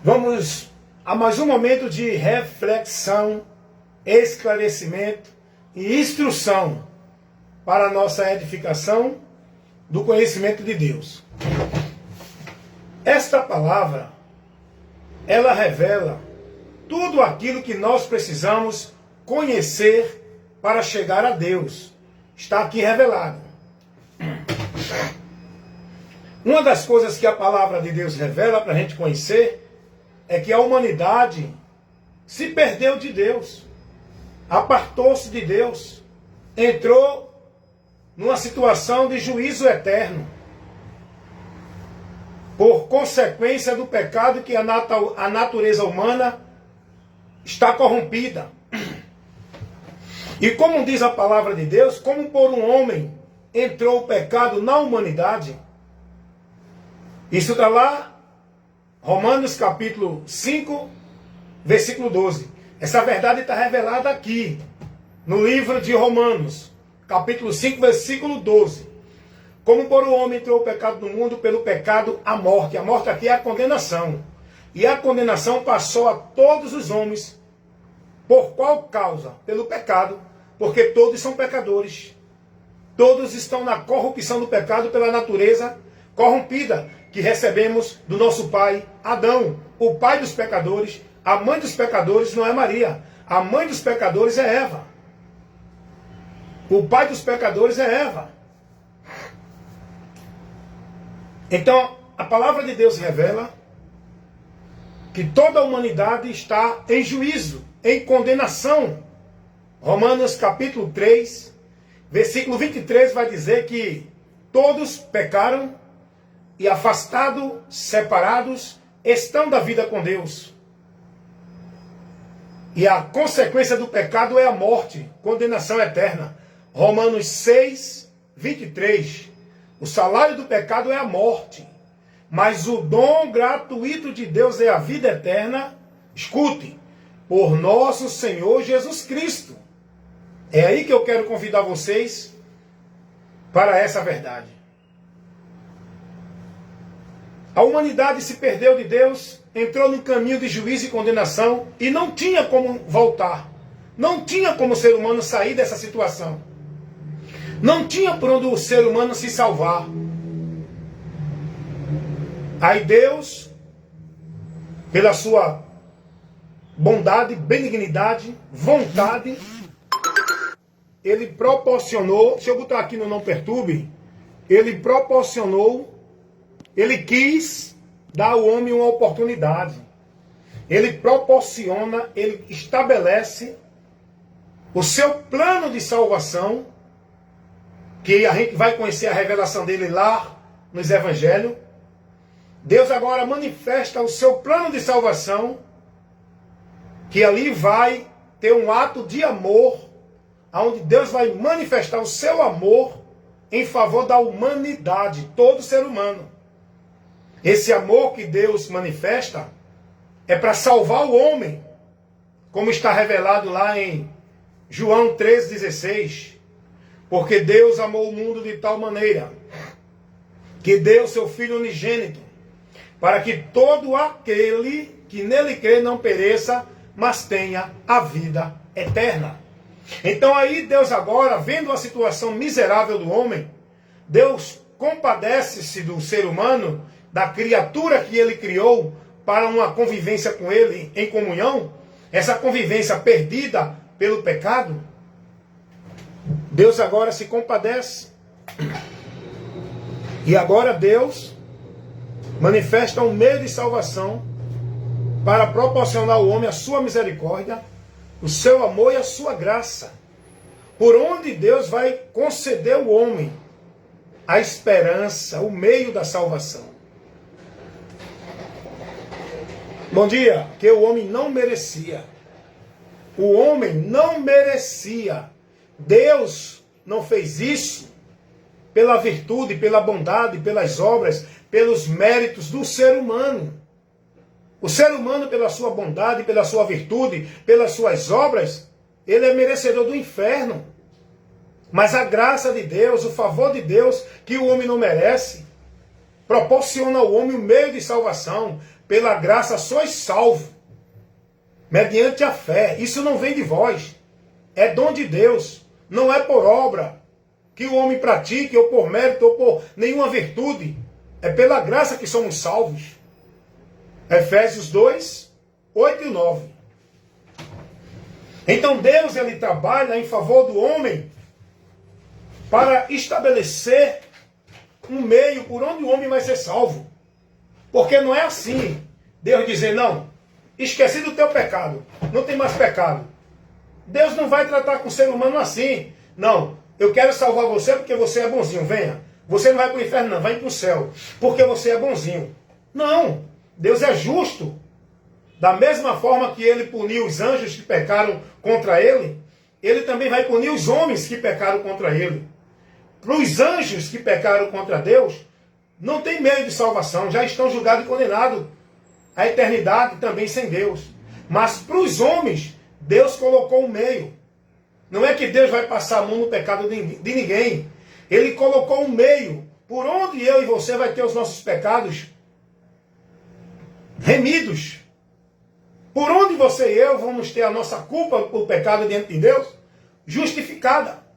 Vamos a mais um momento de reflexão, esclarecimento e instrução para a nossa edificação do conhecimento de Deus. Esta palavra, ela revela tudo aquilo que nós precisamos conhecer para chegar a Deus. Está aqui revelado. Uma das coisas que a palavra de Deus revela para a gente conhecer é que a humanidade se perdeu de Deus, apartou-se de Deus, entrou numa situação de juízo eterno, por consequência do pecado que a natureza humana está corrompida. E como diz a palavra de Deus, como por um homem entrou o pecado na humanidade, isso está lá, Romanos capítulo 5, versículo 12. Essa verdade está revelada aqui, no livro de Romanos, capítulo 5, versículo 12. Como por um homem entrou o pecado no mundo, pelo pecado a morte. A morte aqui é a condenação. E a condenação passou a todos os homens. Por qual causa? Pelo pecado. Porque todos são pecadores. Todos estão na corrupção do pecado pela natureza corrompida que recebemos do nosso pai Adão, o pai dos pecadores. A mãe dos pecadores não é Maria. A mãe dos pecadores é Eva. O pai dos pecadores é Eva. Então, a palavra de Deus revela que toda a humanidade está em juízo, em condenação. Romanos capítulo 3, versículo 23 vai dizer que todos pecaram e afastados, separados, estão da vida com Deus. E a consequência do pecado é a morte, condenação eterna. Romanos 6, 23. O salário do pecado é a morte, mas o dom gratuito de Deus é a vida eterna. Escute, por nosso Senhor Jesus Cristo. É aí que eu quero convidar vocês para essa verdade. A humanidade se perdeu de Deus, entrou no caminho de juízo e condenação e não tinha como voltar. Não tinha como o ser humano sair dessa situação. Não tinha por onde o ser humano se salvar. Aí Deus, pela sua bondade, benignidade, vontade, Ele proporcionou, deixa eu botar aqui no Não Perturbe, Ele proporcionou, Ele quis dar ao homem uma oportunidade. Ele proporciona, Ele estabelece o seu plano de salvação, que a gente vai conhecer a revelação dele lá nos Evangelhos. Deus agora manifesta o seu plano de salvação, que ali vai ter um ato de amor, onde Deus vai manifestar o seu amor em favor da humanidade, todo ser humano. Esse amor que Deus manifesta é para salvar o homem, como está revelado lá em João 13,16. Porque Deus amou o mundo de tal maneira que deu seu Filho unigênito, para que todo aquele que nele crê não pereça, mas tenha a vida eterna. Então aí Deus agora, vendo a situação miserável do homem, Deus compadece-se do ser humano, da criatura que ele criou, para uma convivência com ele em comunhão, essa convivência perdida pelo pecado. Deus agora se compadece. E agora Deus manifesta um meio de salvação para proporcionar ao homem a sua misericórdia, o seu amor e a sua graça. Por onde Deus vai conceder ao homem a esperança, o meio da salvação. Bom dia, que o homem não merecia. O homem não merecia. Deus não fez isso pela virtude, pela bondade, pelas obras, pelos méritos do ser humano. O ser humano, pela sua bondade, pela sua virtude, pelas suas obras, ele é merecedor do inferno. Mas a graça de Deus, o favor de Deus, que o homem não merece, proporciona ao homem o meio de salvação. Pela graça sois salvo, mediante a fé. Isso não vem de vós, é dom de Deus. Não é por obra que o homem pratique, ou por mérito, ou por nenhuma virtude. É pela graça que somos salvos. Efésios 2, 8 e 9. Então Deus, ele trabalha em favor do homem para estabelecer um meio por onde o homem vai ser salvo. Porque não é assim, Deus dizer, não, esqueci do teu pecado, não tem mais pecado. Deus não vai tratar com o ser humano assim. Não, eu quero salvar você porque você é bonzinho, venha. Você não vai para o inferno não, vai para o céu, porque você é bonzinho. Não, Deus é justo. Da mesma forma que ele puniu os anjos que pecaram contra ele, ele também vai punir os homens que pecaram contra ele. Para os anjos que pecaram contra Deus, não tem meio de salvação, já estão julgados e condenados à eternidade também sem Deus. Mas para os homens, Deus colocou um meio. Não é que Deus vai passar a mão no pecado de ninguém. Ele colocou um meio por onde eu e você vai ter os nossos pecados remidos. Por onde você e eu vamos ter a nossa culpa por pecado diante de Deus justificada.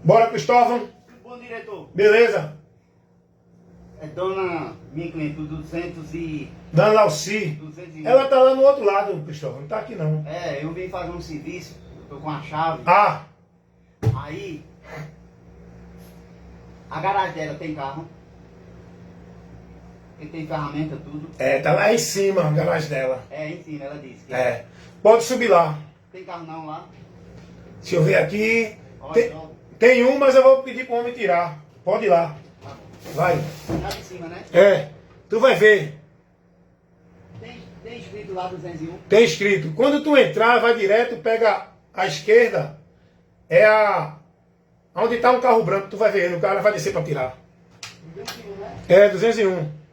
Bora, Cristóvão. Bom, diretor. Beleza. É dona, minha cliente, 200 e... Dona Lauci. 201. Ela tá lá no outro lado, Cristóvão. Não tá aqui, não. É, eu vim fazer um serviço, eu tô com a chave. Ah, Aí, a garagem dela tem carro. Ele tem ferramenta, tudo. tá lá em cima, a garagem dela. É, em cima, ela disse. Pode subir lá. Tem carro não lá? Deixa eu ver aqui. Olha, olha. Tem um, mas eu vou pedir pro homem tirar. Pode ir lá. Tá bom. Vai. Lá de cima, né? Tu vai ver. Tem escrito lá 201. Tem escrito. Quando tu entrar, vai direto, pega a esquerda. Onde tá um carro branco, tu vai ver ele. O cara vai descer para tirar. 201, né? 201.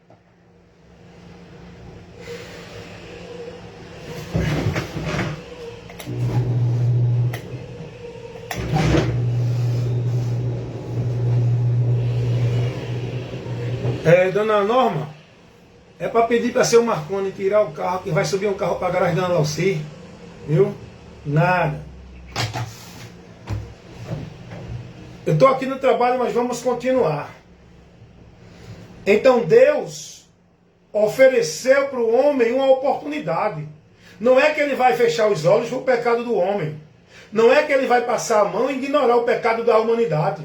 Dona Norma, é para pedir para ser o Marconi tirar o carro, que vai subir um carro para a garagem da Dona Lauci. Viu? Nada. Eu estou aqui no trabalho, mas vamos continuar. Então Deus ofereceu para o homem uma oportunidade. Não é que ele vai fechar os olhos para o pecado do homem. Não é que ele vai passar a mão e ignorar o pecado da humanidade.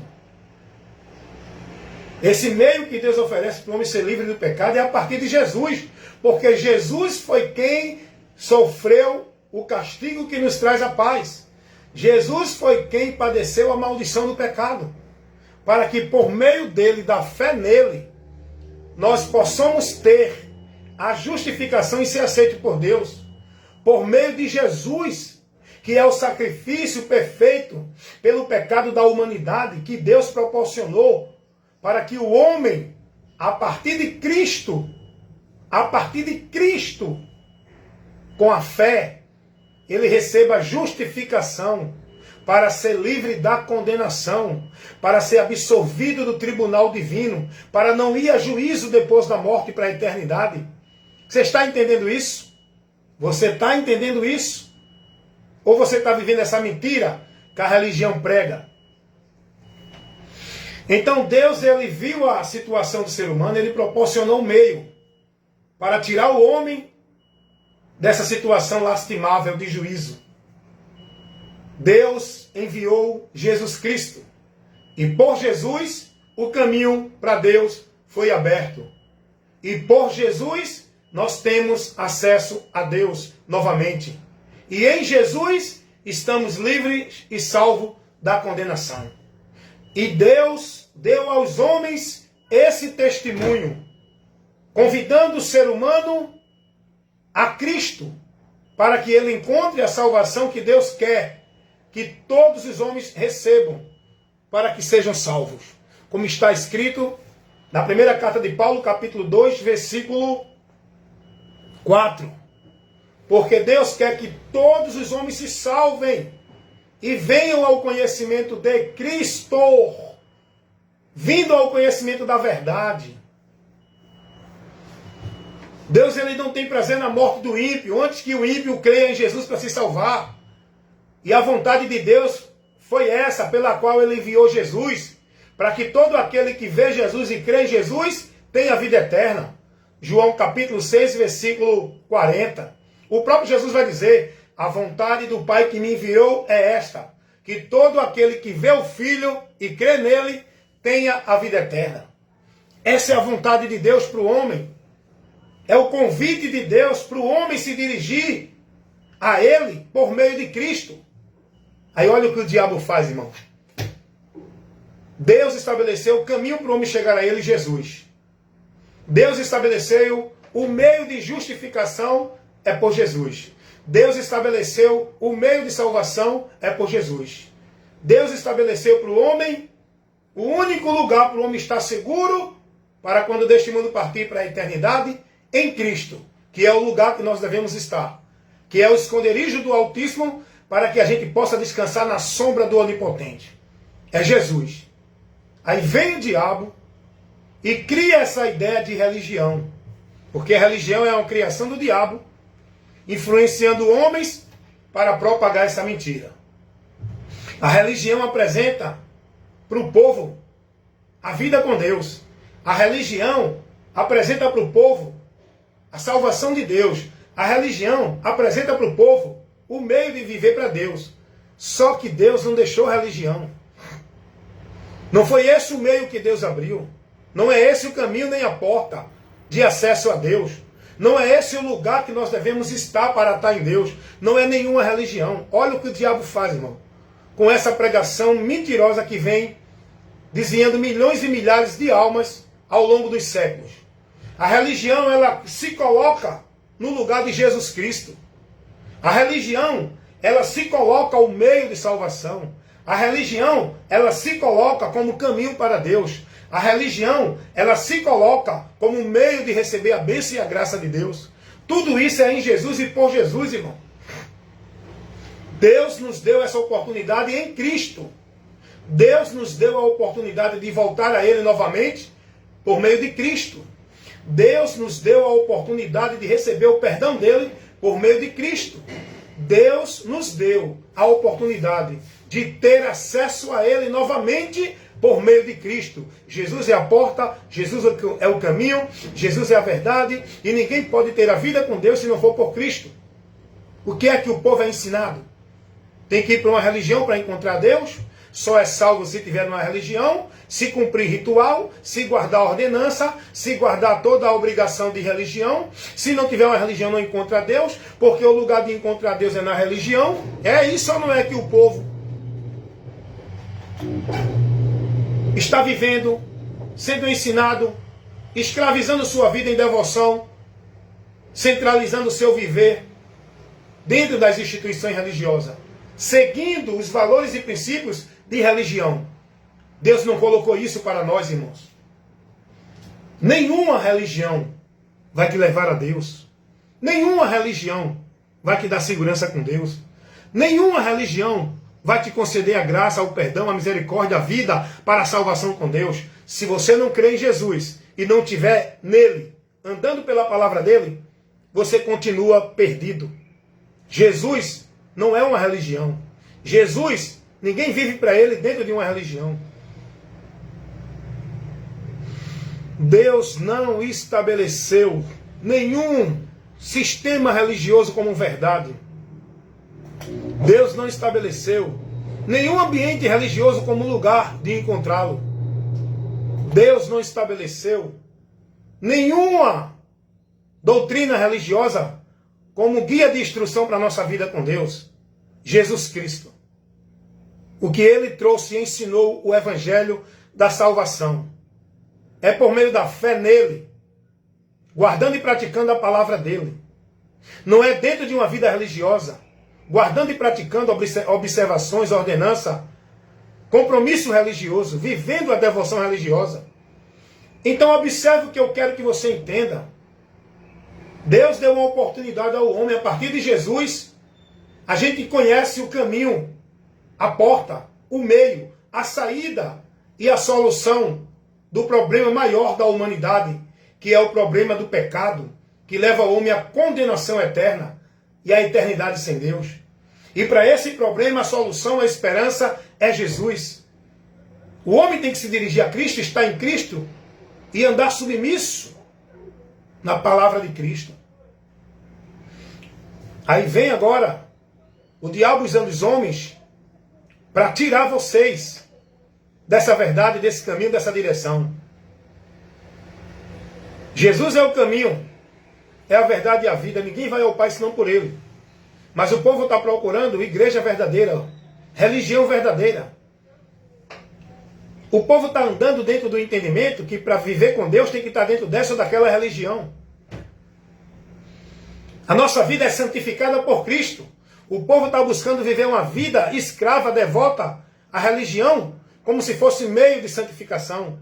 Esse meio que Deus oferece para o homem ser livre do pecado é a partir de Jesus. Porque Jesus foi quem sofreu o castigo que nos traz a paz. Jesus foi quem padeceu a maldição do pecado. Para que por meio dele, da fé nele, nós possamos ter a justificação e ser aceito por Deus. Por meio de Jesus, que é o sacrifício perfeito pelo pecado da humanidade que Deus proporcionou para que o homem, a partir de Cristo, com a fé, ele receba a justificação para ser livre da condenação, para ser absolvido do tribunal divino, para não ir a juízo depois da morte para a eternidade. Você está entendendo isso? Você está entendendo isso? Ou você está vivendo essa mentira que a religião prega? Então Deus, ele viu a situação do ser humano, ele proporcionou um meio para tirar o homem dessa situação lastimável de juízo. Deus enviou Jesus Cristo. E por Jesus, o caminho para Deus foi aberto. E por Jesus, nós temos acesso a Deus novamente. E em Jesus, estamos livres e salvos da condenação. E Deus deu aos homens esse testemunho, convidando o ser humano a Cristo, para que ele encontre a salvação que Deus quer que todos os homens recebam, para que sejam salvos. Como está escrito na primeira carta de Paulo, capítulo 2, versículo 4. Porque Deus quer que todos os homens se salvem e venham ao conhecimento de Cristo. vindo ao conhecimento da verdade. Deus ele não tem prazer na morte do ímpio, antes que o ímpio creia em Jesus para se salvar. E a vontade de Deus foi essa, pela qual ele enviou Jesus, para que todo aquele que vê Jesus e crê em Jesus tenha vida eterna. João capítulo 6, versículo 40. O próprio Jesus vai dizer: a vontade do Pai que me enviou é esta, que todo aquele que vê o Filho e crê nele tenha a vida eterna. Essa é a vontade de Deus para o homem. É o convite de Deus para o homem se dirigir a Ele por meio de Cristo. Aí olha o que o diabo faz, irmão. Deus estabeleceu o caminho para o homem chegar a Ele, Jesus. Deus estabeleceu o meio de justificação é por Jesus. Deus estabeleceu o meio de salvação é por Jesus. Deus estabeleceu para o homem o único lugar para o homem estar seguro para quando deste mundo partir para a eternidade, em Cristo, que é o lugar que nós devemos estar, que é o esconderijo do Altíssimo, para que a gente possa descansar na sombra do Onipotente. É Jesus. Aí vem o diabo e cria essa ideia de religião, porque a religião é uma criação do diabo, influenciando homens para propagar essa mentira. A religião apresenta para o povo a vida com Deus. A religião apresenta para o povo a salvação de Deus. A religião apresenta para o povo o meio de viver para Deus. Só que Deus não deixou a religião. Não foi esse o meio que Deus abriu. Não é esse o caminho nem a porta de acesso a Deus. Não é esse o lugar que nós devemos estar para estar em Deus. Não é nenhuma religião. Olha o que o diabo faz, irmão. Com essa pregação mentirosa que vem desviando milhões e milhares de almas ao longo dos séculos. A religião, ela se coloca no lugar de Jesus Cristo. A religião, ela se coloca ao meio de salvação. A religião, ela se coloca como caminho para Deus. A religião, ela se coloca como meio de receber a bênção e a graça de Deus. Tudo isso é em Jesus e por Jesus, irmão. Deus nos deu essa oportunidade em Cristo. Deus nos deu a oportunidade de voltar a Ele novamente por meio de Cristo. Deus nos deu a oportunidade de receber o perdão dele por meio de Cristo. Deus nos deu a oportunidade de ter acesso a Ele novamente por meio de Cristo. Jesus é a porta, Jesus é o caminho, Jesus é a verdade, e ninguém pode ter a vida com Deus se não for por Cristo. O que é que o povo é ensinado? Tem que ir para uma religião para encontrar Deus? Só é salvo se tiver numa religião, se cumprir ritual, se guardar a ordenança, se guardar toda a obrigação de religião. Se não tiver uma religião, não encontra Deus, porque o lugar de encontrar Deus é na religião. É isso ou não é que o povo está vivendo, sendo ensinado, escravizando sua vida em devoção, centralizando o seu viver dentro das instituições religiosas, seguindo os valores e princípios de religião? Deus não colocou isso para nós, irmãos. Nenhuma religião vai te levar a Deus. Nenhuma religião vai te dar segurança com Deus. Nenhuma religião vai te conceder a graça, o perdão, a misericórdia, a vida para a salvação com Deus. Se você não crê em Jesus e não estiver nele, andando pela palavra dele, você continua perdido. Jesus não é uma religião. Jesus, ninguém vive para ele dentro de uma religião. Deus não estabeleceu nenhum sistema religioso como verdade. Deus não estabeleceu nenhum ambiente religioso como lugar de encontrá-lo. Deus não estabeleceu nenhuma doutrina religiosa como guia de instrução para a nossa vida com Deus. Jesus Cristo. O que ele trouxe e ensinou, o evangelho da salvação. É por meio da fé nele, guardando e praticando a palavra dele. Não é dentro de uma vida religiosa, guardando e praticando observações, ordenança, compromisso religioso, vivendo a devoção religiosa. Então observe o que eu quero que você entenda. Deus deu uma oportunidade ao homem. A partir de Jesus, a gente conhece o caminho, a porta, o meio, a saída e a solução do problema maior da humanidade, que é o problema do pecado, que leva o homem à condenação eterna e à eternidade sem Deus. E para esse problema, a solução, a esperança é Jesus. O homem tem que se dirigir a Cristo, estar em Cristo e andar submisso na palavra de Cristo. Aí vem agora o diabo usando os homens para tirar vocês dessa verdade, desse caminho, dessa direção. Jesus é o caminho, é a verdade e a vida. Ninguém vai ao Pai senão por Ele. Mas o povo está procurando igreja verdadeira, religião verdadeira. O povo está andando dentro do entendimento que para viver com Deus tem que estar dentro dessa ou daquela religião. A nossa vida é santificada por Cristo. O povo está buscando viver uma vida escrava, devota à religião, como se fosse meio de santificação.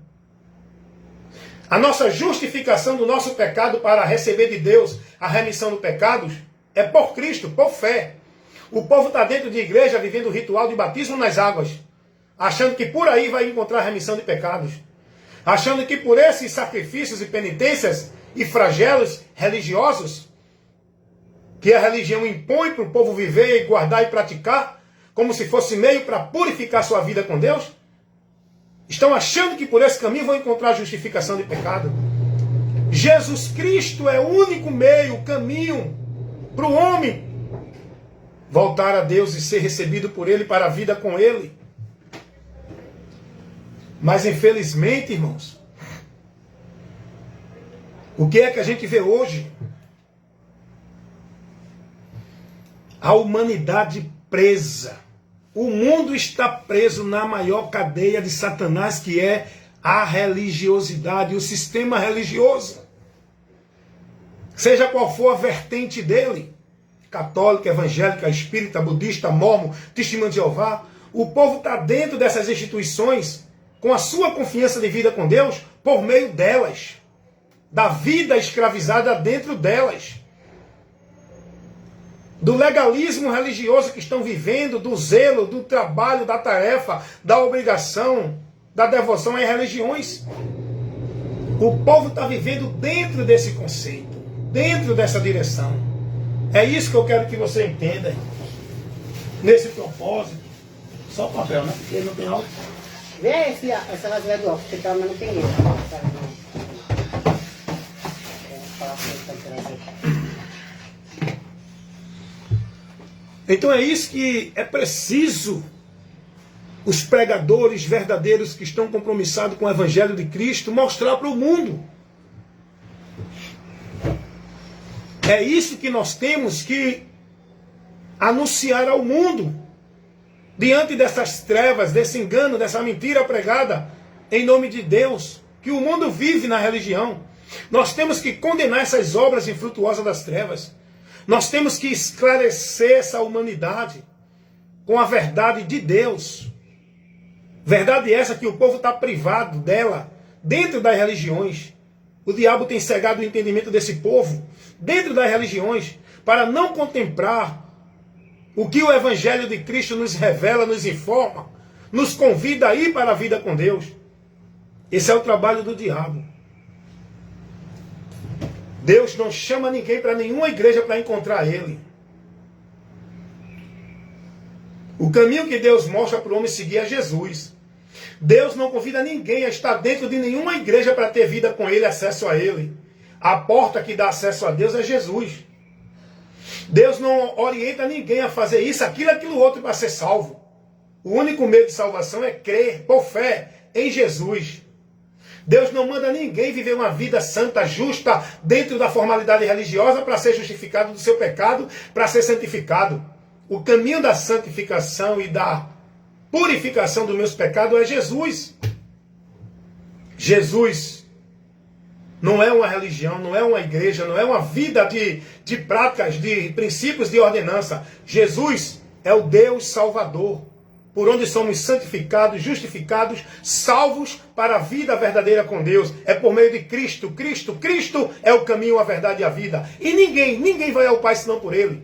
A nossa justificação do nosso pecado para receber de Deus a remissão dos pecados é por Cristo, por fé. O povo está dentro de igreja vivendo o ritual de batismo nas águas, achando que por aí vai encontrar remissão de pecados, achando que por esses sacrifícios e penitências e flagelos religiosos que a religião impõe para o povo viver e guardar e praticar, como se fosse meio para purificar sua vida com Deus, estão achando que por esse caminho vão encontrar justificação de pecado. Jesus Cristo é o único meio, caminho para o homem voltar a Deus e ser recebido por Ele para a vida com Ele. Mas infelizmente, irmãos, o que é que a gente vê hoje? A humanidade presa. O mundo está preso na maior cadeia de Satanás, que é a religiosidade, o sistema religioso. Seja qual for a vertente dele, católica, evangélica, espírita, budista, mormon, testemunho de Jeová, o povo está dentro dessas instituições com a sua confiança de vida com Deus por meio delas, da vida escravizada dentro delas, do legalismo religioso que estão vivendo, do zelo, do trabalho, da tarefa, da obrigação, da devoção às religiões. O povo está vivendo dentro desse conceito, dentro dessa direção. É isso que eu quero que você entenda, nesse propósito. Só o papel, né? Porque não tem algo. Vê essa vasilha do óculos, que pelo menos não tem medo. Então é isso que é preciso os pregadores verdadeiros que estão compromissados com o Evangelho de Cristo mostrar para o mundo. É isso que nós temos que anunciar ao mundo. Diante dessas trevas, desse engano, dessa mentira pregada em nome de Deus, que o mundo vive na religião. Nós temos que condenar essas obras infrutuosas das trevas. Nós temos que esclarecer essa humanidade com a verdade de Deus. Verdade essa que o povo está privado dela, dentro das religiões. O diabo tem cegado o entendimento desse povo, dentro das religiões, para não contemplar o que o Evangelho de Cristo nos revela, nos informa, nos convida a ir para a vida com Deus. Esse é o trabalho do diabo. Deus não chama ninguém para nenhuma igreja para encontrar Ele. O caminho que Deus mostra para o homem seguir é Jesus. Deus não convida ninguém a estar dentro de nenhuma igreja para ter vida com Ele, acesso a Ele. A porta que dá acesso a Deus é Jesus. Deus não orienta ninguém a fazer isso, aquilo outro para ser salvo. O único meio de salvação é crer por fé em Jesus. Deus não manda ninguém viver uma vida santa, justa, dentro da formalidade religiosa para ser justificado do seu pecado, para ser santificado. O caminho da santificação e da purificação dos meus pecados é Jesus. Jesus não é uma religião, não é uma igreja, não é uma vida de práticas, de princípios de ordenança. Jesus é o Deus Salvador, por onde somos santificados, justificados, salvos para a vida verdadeira com Deus. É por meio de Cristo. Cristo é o caminho, a verdade e a vida. E ninguém vai ao Pai senão por Ele.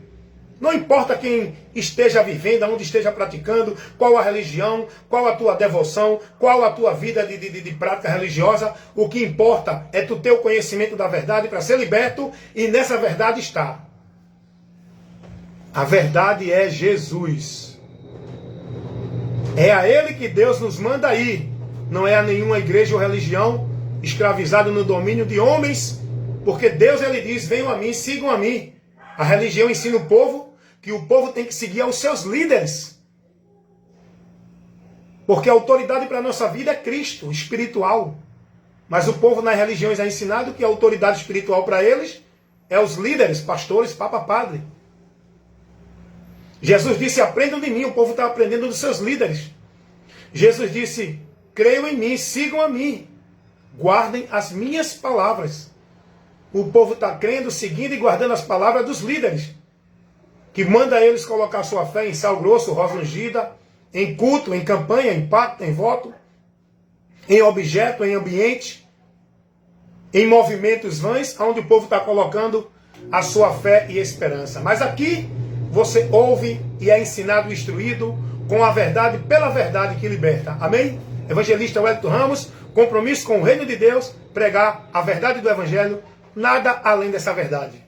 Não importa quem esteja vivendo, onde esteja praticando, qual a religião, qual a tua devoção, qual a tua vida de prática religiosa. O que importa é tu ter o conhecimento da verdade para ser liberto, e nessa verdade está. A verdade é Jesus. É a Ele que Deus nos manda ir. Não é a nenhuma igreja ou religião escravizada no domínio de homens, porque Deus, Ele diz, venham a mim, sigam a mim. A religião ensina o povo que o povo tem que seguir aos seus líderes. Porque a autoridade para a nossa vida é Cristo, espiritual. Mas o povo nas religiões é ensinado que a autoridade espiritual para eles é os líderes, pastores, papa, padre. Jesus disse, aprendam de mim, o povo está aprendendo dos seus líderes. Jesus disse, creiam em mim, sigam a mim, guardem as minhas palavras. O povo está crendo, seguindo e guardando as palavras dos líderes, que manda eles colocar sua fé em sal grosso, rosa ungida, em culto, em campanha, em pacto, em voto, em objeto, em ambiente, em movimentos vãs, onde o povo está colocando a sua fé e esperança. Mas aqui você ouve e é ensinado e instruído com a verdade, pela verdade que liberta. Amém? Evangelista Wellington Ramos, compromisso com o reino de Deus, pregar a verdade do Evangelho, nada além dessa verdade.